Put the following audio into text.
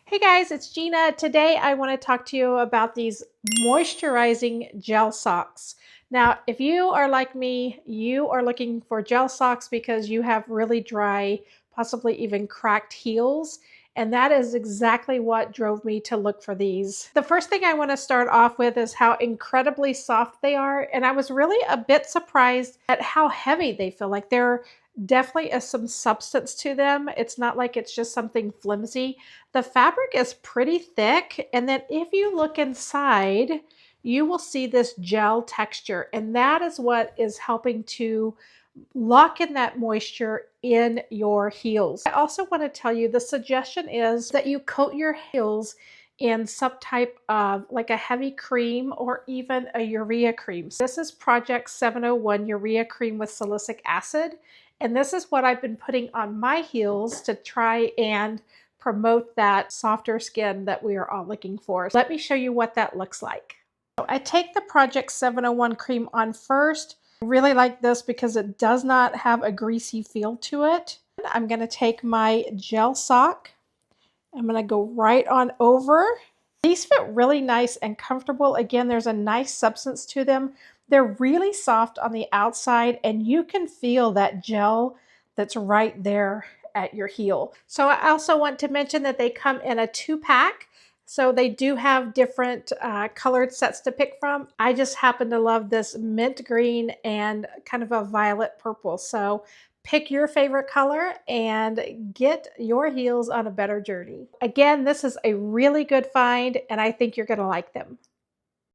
Hey guys, it's Gina. Today I want to talk to you about these moisturizing gel socks. Now, if you are like me, you are looking for gel socks because you have really dry, possibly even cracked heels. And that is exactly what drove me to look for these. The first thing I want to start off with is how incredibly soft they are. And I was really a bit surprised at how heavy they feel. Like they're definitely some substance to them. It's not like it's just something flimsy. The fabric is pretty thick, and then if you look inside, you will see this gel texture, and that is what is helping to lock in that moisture in your heels. I also want to tell you the suggestion is that you coat your heels in some type of like a heavy cream or even a urea cream. So this is Project 701 Urea Cream with Salicylic Acid, and this is what I've been putting on my heels to try and promote that softer skin that we are all looking for. Let me show you what that looks like. So I take the Project 701 cream on first. I really like this because it does not have a greasy feel to it. I'm going to take my gel sock. I'm going to go right on over. These fit really nice and comfortable. Again, there's a nice substance to them. They're really soft on the outside, and you can feel that gel that's right there at your heel. So I also want to mention that they come in a 2-pack. So they do have different colored sets to pick from. I just happen to love this mint green and kind of a violet purple. So pick your favorite color and get your heels on a better journey. Again, this is a really good find, and I think you're going to like them.